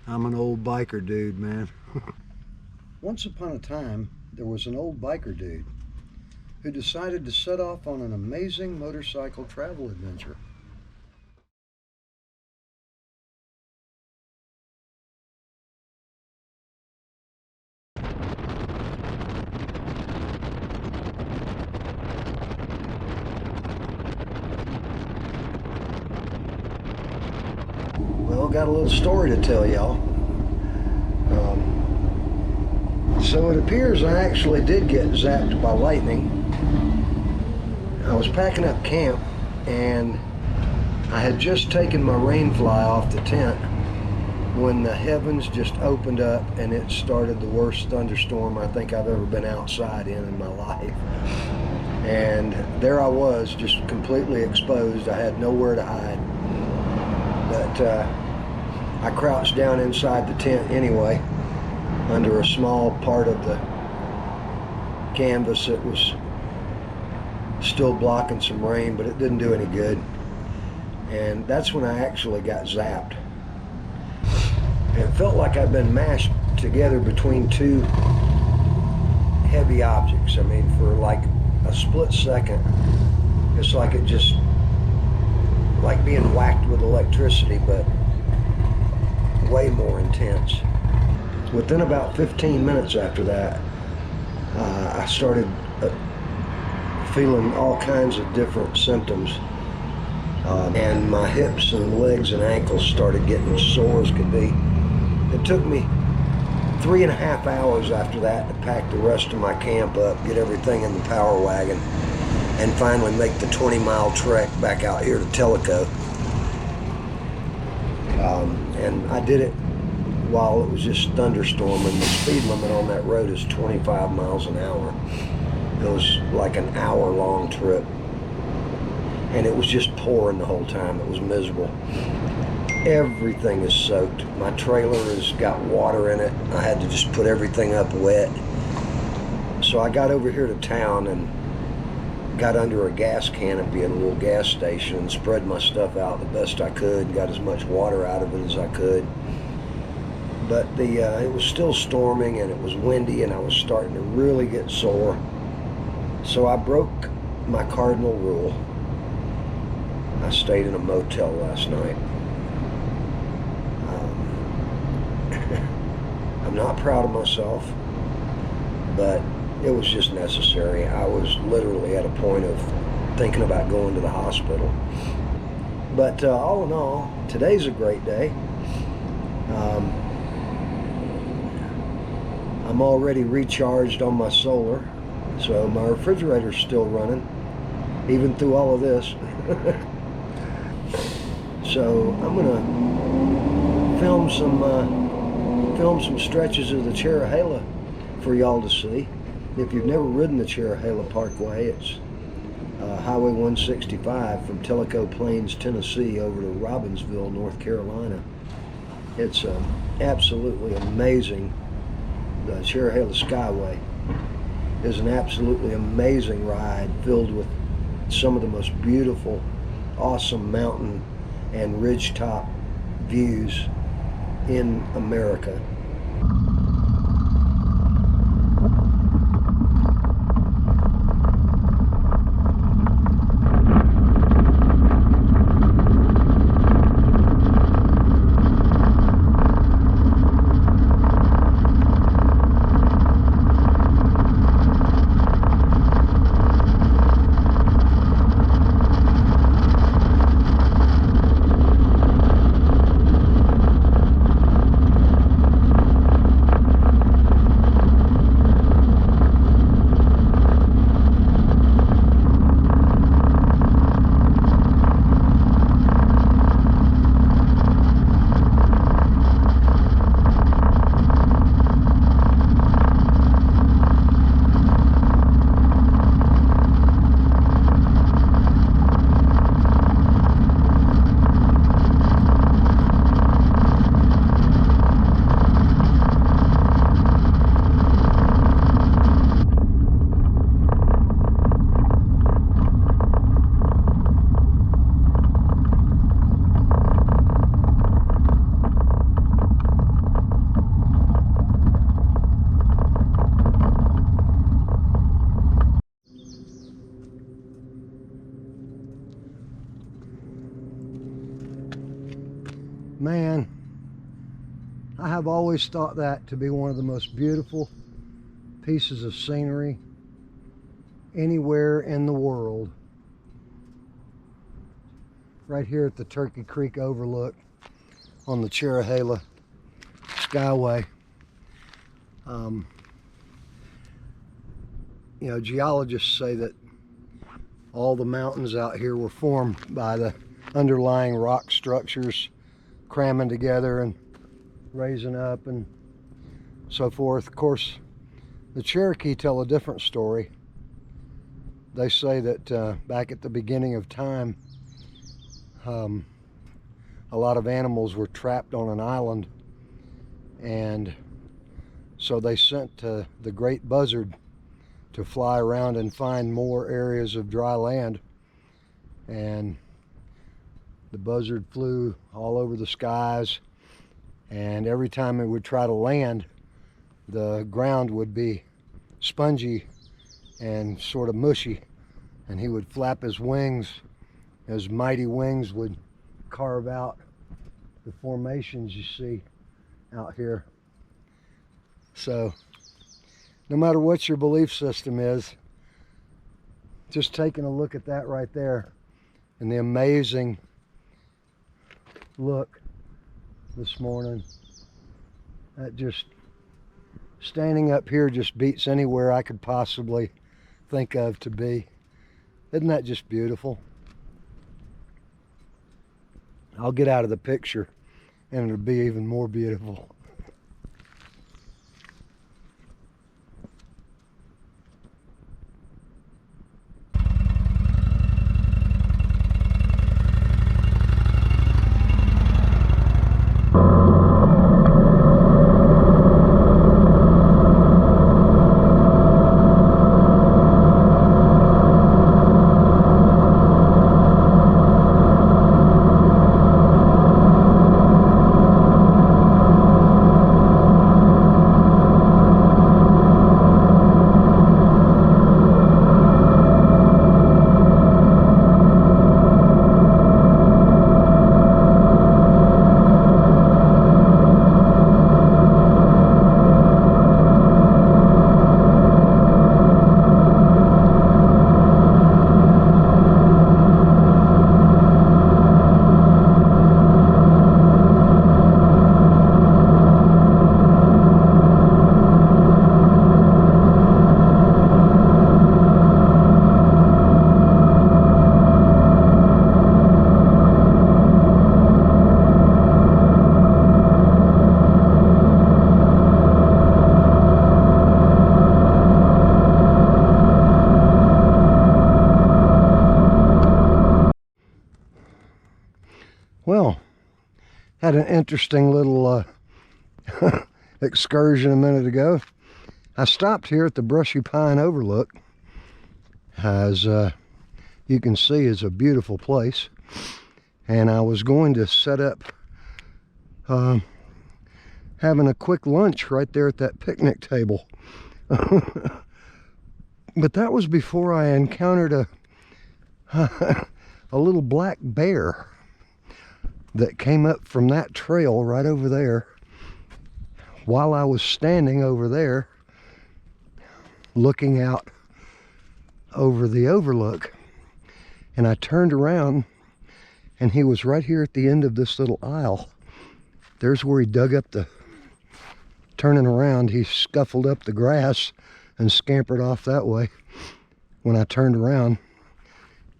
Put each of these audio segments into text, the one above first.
I'm an old biker dude, man. Once upon a time, there was an old biker dude who decided to set off on an amazing motorcycle travel adventure. Well, got a little story to tell y'all. So it appears I actually did get zapped by lightning. I was packing up camp and I had just taken my rain fly off the tent when the heavens just opened up and it started the worst thunderstorm I think I've ever been outside in my life. And there I was, just completely exposed. I had nowhere to hide. But I crouched down inside the tent anyway, under a small part of the canvas that was still blocking some rain, but it didn't do any good. And that's when I actually got zapped. It felt like I'd been mashed together between two heavy objects. I mean, for like a split second, it's like it just, like being whacked with electricity, but way more intense. Within about 15 minutes after that, I started feeling all kinds of different symptoms. And my hips and legs and ankles started getting sore as could be. It took me 3.5 hours after that to pack the rest of my camp up, get everything in the power wagon, and finally make the 20-mile trek back out here to Tellico. And I did it while it was just thunderstorming. The speed limit on that road is 25 miles an hour. It was like an hour-long trip. And it was just pouring the whole time. It was miserable. Everything is soaked. My trailer has got water in it. I had to just put everything up wet. So I got over here to town and got under a gas canopy at a little gas station and spread my stuff out the best I could, got as much water out of it as I could. But it was still storming and it was windy and I was starting to really get sore. So I broke my cardinal rule. I stayed in a motel last night. I'm not proud of myself, but it was just necessary. I was literally at a point of thinking about going to the hospital. But all in all, today's a great day. I'm already recharged on my solar, so my refrigerator's still running, even through all of this. So I'm gonna film some stretches of the Cherohala for y'all to see. If you've never ridden the Cherohala Parkway, it's Highway 165 from Tellico Plains, Tennessee over to Robbinsville, North Carolina. It's absolutely amazing. The Cherohala Skyway is an absolutely amazing ride filled with some of the most beautiful, awesome mountain and ridgetop views in America. Man, I have always thought that to be one of the most beautiful pieces of scenery anywhere in the world. Right here at the Turkey Creek overlook on the Cherohala Skyway. You know, geologists say that all the mountains out here were formed by the underlying rock structures cramming together and raising up and so forth. Of course, the Cherokee tell a different story. They say that back at the beginning of time, a lot of animals were trapped on an island, and so they sent the great buzzard to fly around and find more areas of dry land. And the buzzard flew all over the skies, and every time it would try to land, the ground would be spongy and sort of mushy, and he would flap his wings. His mighty wings would carve out the formations you see out here. So no matter what your belief system is, just taking a look at that right there and the amazing look this morning, that just standing up here just beats anywhere I could possibly think of to be. Isn't that just beautiful? I'll get out of the picture and it'll be even more beautiful. Well, had an interesting little excursion a minute ago. I stopped here at the Brushy Pine Overlook. As you can see, it's a beautiful place. And I was going to set up having a quick lunch right there at that picnic table. But that was before I encountered a little black bear that came up from that trail right over there while I was standing over there looking out over the overlook. And I turned around and he was right here at the end of this little aisle. There's where he dug up turning around, he scuffled up the grass and scampered off that way when I turned around.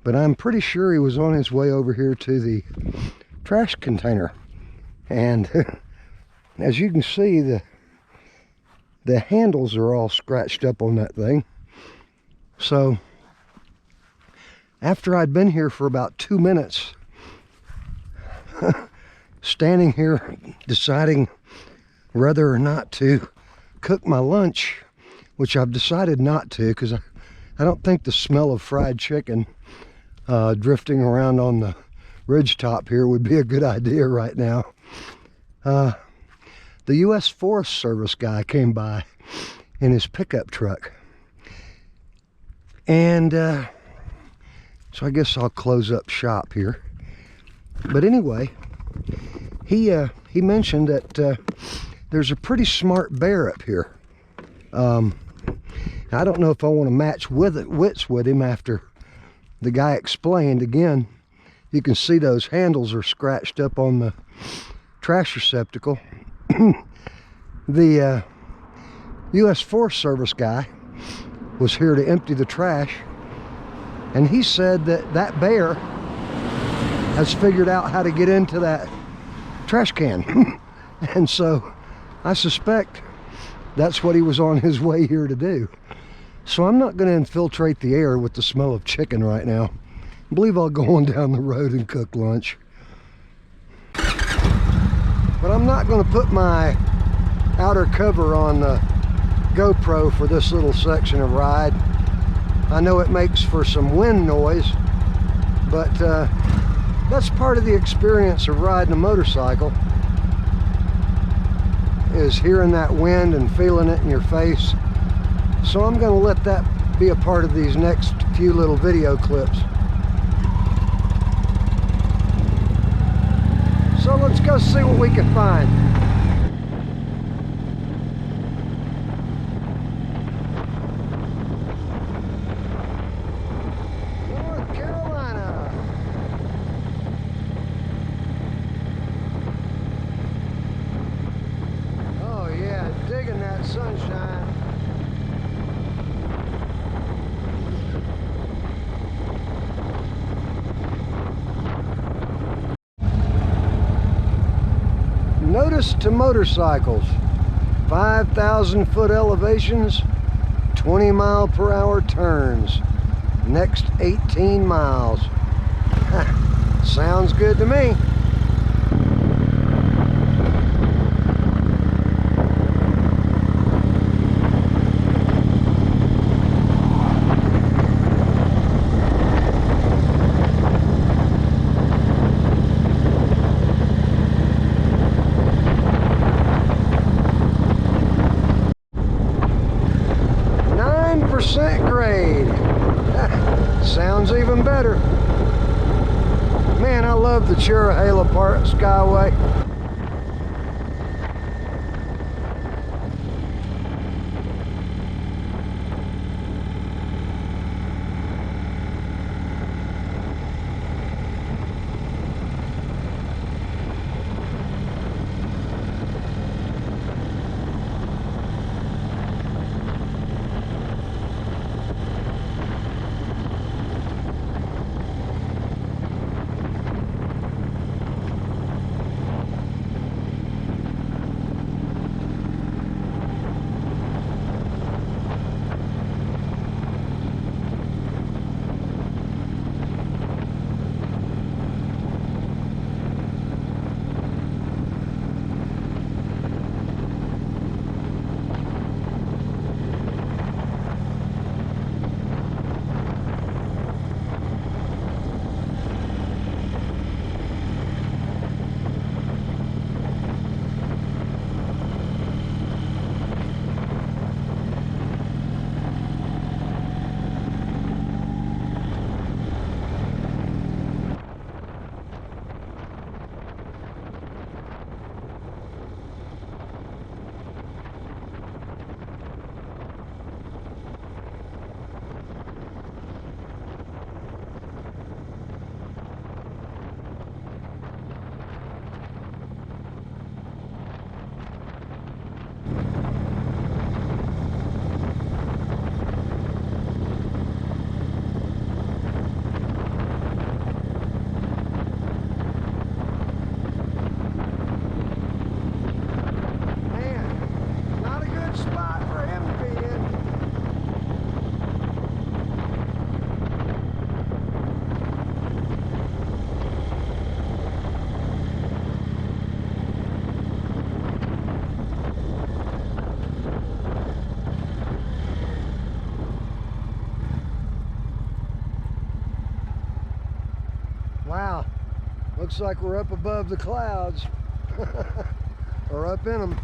But I'm pretty sure he was on his way over here to the trash container. And as you can see, the handles are all scratched up on that thing. So after I'd been here for about 2 minutes, standing here deciding whether or not to cook my lunch, which I've decided not to, because I don't think the smell of fried chicken drifting around on the ridge top here would be a good idea right now. The U.S. Forest Service guy came by in his pickup truck. And so I guess I'll close up shop here. But anyway, he mentioned that there's a pretty smart bear up here. I don't know if I want to match wits with him after the guy explained. Again, you can see those handles are scratched up on the trash receptacle. The U.S. Forest Service guy was here to empty the trash, and he said that that bear has figured out how to get into that trash can. And so I suspect that's what he was on his way here to do. So I'm not going to infiltrate the air with the smell of chicken right now. I believe I'll go on down the road and cook lunch. But I'm not going to put my outer cover on the GoPro for this little section of ride. I know it makes for some wind noise, but that's part of the experience of riding a motorcycle, is hearing that wind and feeling it in your face. So I'm going to let that be a part of these next few little video clips. So let's go see what we can find. North Carolina. Oh yeah, digging that sunshine. Notice to motorcycles: 5,000 foot elevations, 20 mile per hour turns, next 18 miles. Sounds good to me. Grade. Sounds even better. Man, I love the Cherohala Skyway. Wow, looks like we're up above the clouds, or up in them.